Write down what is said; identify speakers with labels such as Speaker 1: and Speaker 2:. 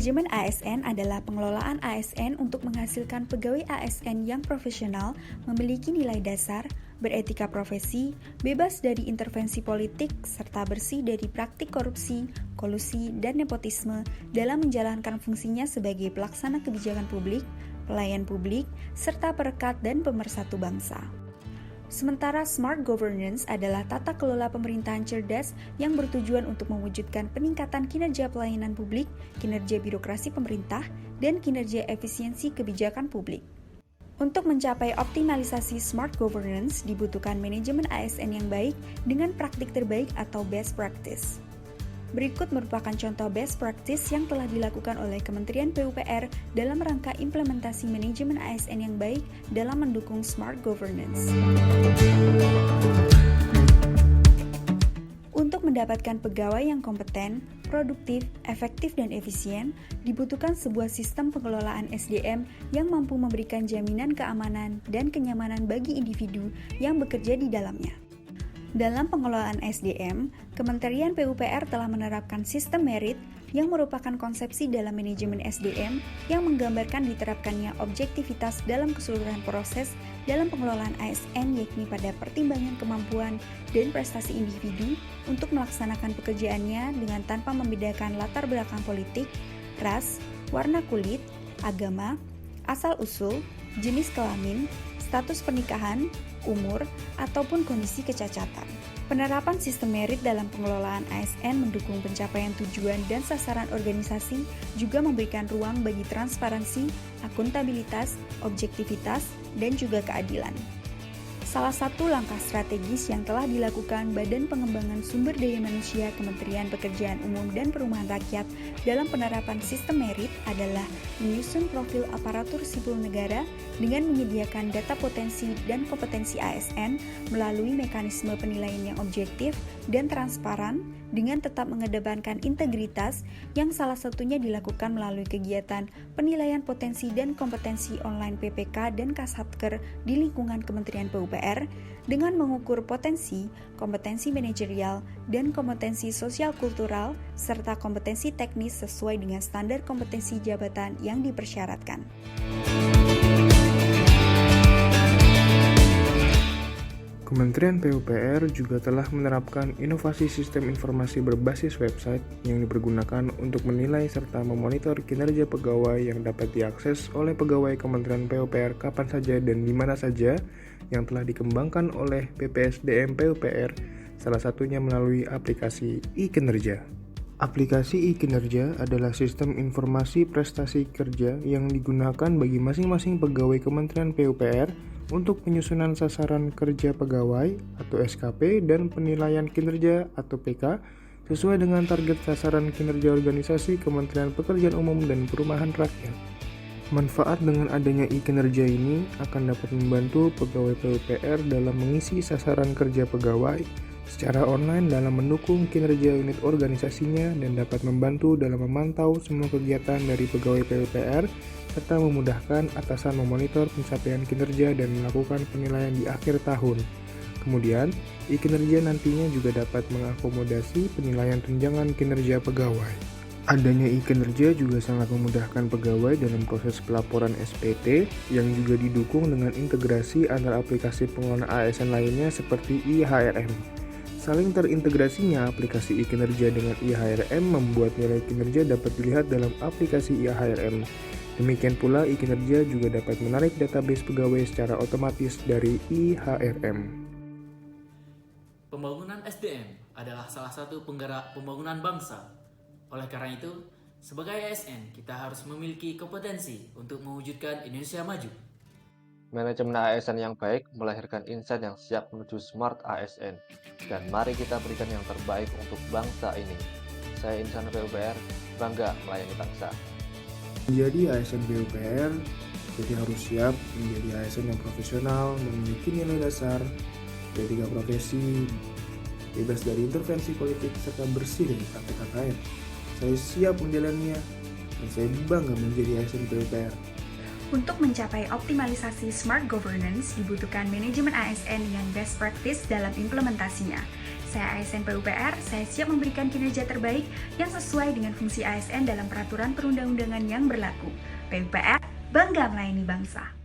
Speaker 1: Manajemen ASN adalah pengelolaan ASN untuk menghasilkan pegawai ASN yang profesional, memiliki nilai dasar, beretika profesi, bebas dari intervensi politik, serta bersih dari praktik korupsi, kolusi, dan nepotisme dalam menjalankan fungsinya sebagai pelaksana kebijakan publik, pelayan publik, serta perekat dan pemersatu bangsa. Sementara smart governance adalah tata kelola pemerintahan cerdas yang bertujuan untuk mewujudkan peningkatan kinerja pelayanan publik, kinerja birokrasi pemerintah, dan kinerja efisiensi kebijakan publik. Untuk mencapai optimalisasi smart governance, dibutuhkan manajemen ASN yang baik dengan praktik terbaik atau best practice. Berikut merupakan contoh best practice yang telah dilakukan oleh Kementerian PUPR dalam rangka implementasi manajemen ASN yang baik dalam mendukung smart governance. Untuk mendapatkan pegawai yang kompeten, produktif, efektif, dan efisien, dibutuhkan sebuah sistem pengelolaan SDM yang mampu memberikan jaminan keamanan dan kenyamanan bagi individu yang bekerja di dalamnya. Dalam pengelolaan SDM, Kementerian PUPR telah menerapkan sistem merit yang merupakan konsepsi dalam manajemen SDM yang menggambarkan diterapkannya objektivitas dalam keseluruhan proses dalam pengelolaan ASN, yakni pada pertimbangan kemampuan dan prestasi individu untuk melaksanakan pekerjaannya dengan tanpa membedakan latar belakang politik, ras, warna kulit, agama, asal-usul, jenis kelamin, status pernikahan, umur, ataupun kondisi kecacatan. Penerapan sistem merit dalam pengelolaan ASN mendukung pencapaian tujuan dan sasaran organisasi, juga memberikan ruang bagi transparansi, akuntabilitas, objektivitas, dan juga keadilan. Salah satu langkah strategis yang telah dilakukan Badan Pengembangan Sumber Daya Manusia Kementerian Pekerjaan Umum dan Perumahan Rakyat dalam penerapan sistem merit adalah menyusun profil aparatur sipil negara dengan menyediakan data potensi dan kompetensi ASN melalui mekanisme penilaian yang objektif dan transparan dengan tetap mengedepankan integritas yang salah satunya dilakukan melalui kegiatan penilaian potensi dan kompetensi online PPK dan Kasatker di lingkungan Kementerian PUPR dengan mengukur potensi, kompetensi manajerial, dan kompetensi sosial kultural serta kompetensi teknis sesuai dengan standar kompetensi jabatan yang dipersyaratkan.
Speaker 2: Kementerian PUPR juga telah menerapkan inovasi sistem informasi berbasis website yang dipergunakan untuk menilai serta memonitor kinerja pegawai yang dapat diakses oleh pegawai Kementerian PUPR kapan saja dan di mana saja, yang telah dikembangkan oleh BPSDM PUPR, salah satunya melalui aplikasi e-Kinerja. Aplikasi e-Kinerja adalah sistem informasi prestasi kerja yang digunakan bagi masing-masing pegawai Kementerian PUPR untuk penyusunan sasaran kerja pegawai atau SKP dan penilaian kinerja atau PK sesuai dengan target sasaran kinerja organisasi Kementerian Pekerjaan Umum dan Perumahan Rakyat. Manfaat dengan adanya e-Kinerja ini akan dapat membantu pegawai PUPR dalam mengisi sasaran kerja pegawai secara online dalam mendukung kinerja unit organisasinya dan dapat membantu dalam memantau semua kegiatan dari pegawai PUPR serta memudahkan atasan memonitor pencapaian kinerja dan melakukan penilaian di akhir tahun. Kemudian, e-Kinerja nantinya juga dapat mengakomodasi penilaian tunjangan kinerja pegawai. Adanya e-Kinerja juga sangat memudahkan pegawai dalam proses pelaporan SPT yang juga didukung dengan integrasi antara aplikasi pengelolaan ASN lainnya seperti IHRM. Saling terintegrasinya aplikasi e-Kinerja dengan IHRM membuat nilai kinerja dapat dilihat dalam aplikasi IHRM. Demikian pula e-Kinerja juga dapat menarik database pegawai secara otomatis dari IHRM.
Speaker 3: Pembangunan SDM adalah salah satu penggerak pembangunan bangsa. Oleh karena itu, sebagai ASN kita harus memiliki kompetensi untuk mewujudkan Indonesia maju.
Speaker 4: Manajemen ASN yang baik melahirkan insan yang siap menuju smart ASN. Dan mari kita berikan yang terbaik untuk bangsa ini. Saya insan PUPR, bangga melayani bangsa.
Speaker 2: Menjadi ASN PUPR, jadi harus siap menjadi ASN yang profesional, memiliki nilai dasar, etika profesi, bebas dari intervensi politik, serta bersih dari praktek KKN. Saya siap menjalaninya, dan saya bangga menjadi ASN PUPR.
Speaker 1: Untuk mencapai optimalisasi smart governance, dibutuhkan manajemen ASN yang best practice dalam implementasinya. saya ASN PUPR, saya siap memberikan kinerja terbaik yang sesuai dengan fungsi ASN dalam peraturan perundang-undangan yang berlaku. PUPR, bangga melayani bangsa.